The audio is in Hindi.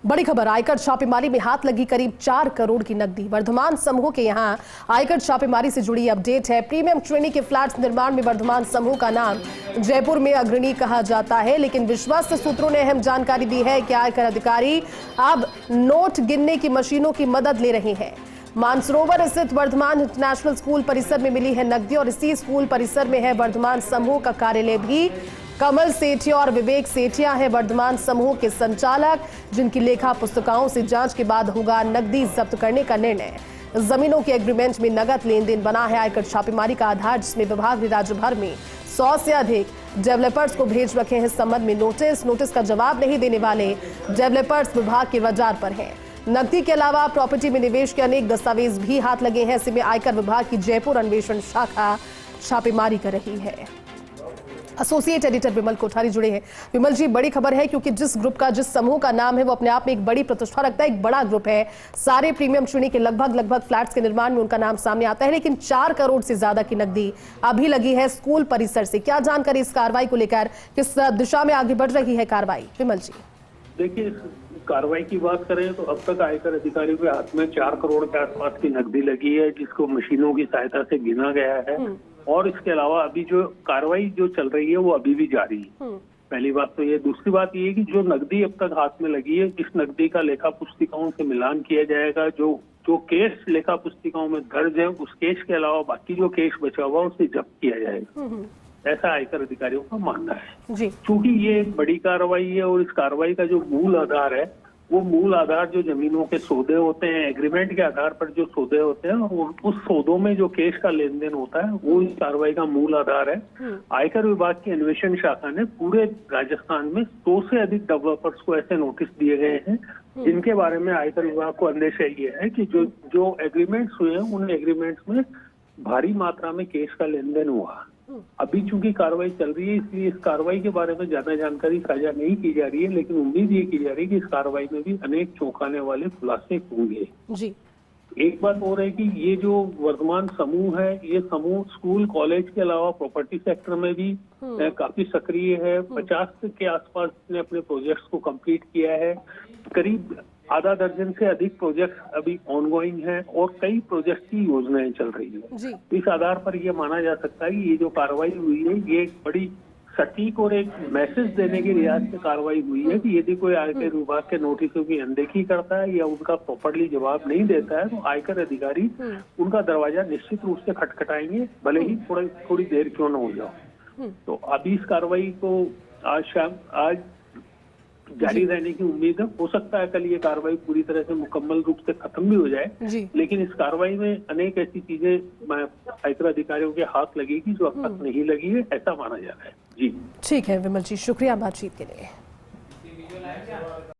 बड़ी खबर, आयकर छापेमारी में हाथ लगी करीब 4 करोड़ की नकदी। वर्धमान समूह के यहां आयकर छापेमारी से जुड़ी अपडेट है। प्रीमियम श्रेणी के फ्लैट्स निर्माण में वर्धमान समूह का नाम जयपुर में अग्रणी कहा जाता है, लेकिन विश्वस्त सूत्रों ने अहम जानकारी दी है कि आयकर अधिकारी अब नोट गिनने की मशीनों की मदद ले रहे हैं। मानसरोवर स्थित वर्धमान इंटरनेशनल स्कूल परिसर में मिली है नकदी और इसी स्कूल परिसर में है वर्धमान समूह का कार्यालय भी। कमल सेठिया और विवेक सेठिया है वर्धमान समूह के संचालक, जिनकी लेखा पुस्तिकाओं से जांच के बाद होगा नकदी जब्त करने का निर्णय। जमीनों के एग्रीमेंट में नकद लेन देन बना है आयकर छापेमारी का आधार, जिसमें विभाग ने राज्य भर में 100 से अधिक डेवलपर्स को भेज रखे हैं संबंध में नोटिस का जवाब नहीं देने वाले डेवलपर्स विभाग के रडार पर हैं। नकदी के अलावा प्रॉपर्टी में निवेश के अनेक दस्तावेज भी हाथ लगे हैं। ऐसे में आयकर विभाग की जयपुर अन्वेषण शाखा छापेमारी कर रही है। एसोसिएट एडिटर विमल कोठारी जुड़े हैं। विमल जी, बड़ी खबर है क्योंकि जिस ग्रुप का, जिस समूह का नाम है वो अपने आप में एक बड़ी प्रतिष्ठा रखता है, एक बड़ा ग्रुप है। सारे प्रीमियम श्रेणी के लगभग फ्लैट्स के निर्माण में उनका नाम सामने आता है, लेकिन 4 करोड़ से ज्यादा की नकदी अभी लगी है स्कूल परिसर से। क्या जानकारी इस कार्रवाई को लेकर, किस दिशा में आगे बढ़ रही है कार्रवाई? विमल जी, देखिए, कार्रवाई की बात करें तो अब तक आयकर अधिकारियों के हाथ में 4 करोड़ के आसपास की नकदी लगी है, जिसको मशीनों की सहायता से गिना गया है। और इसके अलावा अभी जो कार्रवाई जो चल रही है वो अभी भी जारी है। पहली बात तो ये। दूसरी बात ये है कि जो नकदी अब तक हाथ में लगी है, इस नकदी का लेखा पुस्तिकाओं से मिलान किया जाएगा। जो केस लेखा पुस्तिकाओं में दर्ज है, उस केस के अलावा बाकी जो केस बचा हुआ उसे जब्त किया जाएगा, ऐसा आयकर अधिकारियों का मानना है जी। चूंकि ये एक बड़ी कार्रवाई है और इस कार्रवाई का जो मूल आधार है, वो मूल आधार जो जमीनों के सौदे होते हैं, एग्रीमेंट के आधार पर जो सौदे होते हैं, उस सौदों में जो केस का लेन देन होता है, वो इस कार्रवाई का मूल आधार है। आयकर विभाग की अन्वेषण शाखा ने पूरे राजस्थान में 100 से अधिक डेवलपर्स को ऐसे नोटिस दिए गए हैं, जिनके बारे में आयकर विभाग को अंदेशा ये है कि जो एग्रीमेंट्स हुए हैं, उन एग्रीमेंट्स में भारी मात्रा में केस का लेन देन हुआ। अभी चूंकि कार्रवाई चल रही है, इसलिए इस कार्रवाई के बारे में ज्यादा जानकारी साझा नहीं की जा रही है, लेकिन उम्मीद ये की जा रही है कि इस कार्रवाई में भी अनेक चौंकाने वाले खुलासे होंगे जी। एक बात और है कि ये जो वर्धमान समूह है, ये समूह स्कूल कॉलेज के अलावा प्रॉपर्टी सेक्टर में भी काफी सक्रिय है। 50 के आसपास ने अपने प्रोजेक्ट्स को कंप्लीट किया है। करीब आधा दर्जन से अधिक प्रोजेक्ट अभी ऑनगोइंग है और कई प्रोजेक्ट की योजनाएं चल रही है। इस आधार पर यह माना जा सकता है कि ये जो कार्रवाई हुई है, ये एक बड़ी सटीक और एक मैसेज देने की रियाज से कार्रवाई हुई है कि यदि कोई आयकर विभाग के नोटिसों की अनदेखी करता है या उनका प्रॉपरली जवाब नहीं देता है, तो आयकर अधिकारी उनका दरवाजा निश्चित रूप से खटखटाएंगे, भले ही थोड़ी देर क्यों न हो जाओ। तो अभी इस कार्रवाई को आज जारी रहने की उम्मीद है। हो सकता है कल ये कार्रवाई पूरी तरह से मुकम्मल रूप से खत्म भी हो जाए, लेकिन इस कार्रवाई में अनेक ऐसी चीजें आयकर अधिकारियों के हाथ लगेगी जो अब तक नहीं लगी है, ऐसा माना जा रहा है जी। ठीक है विमल जी, शुक्रिया बातचीत के लिए।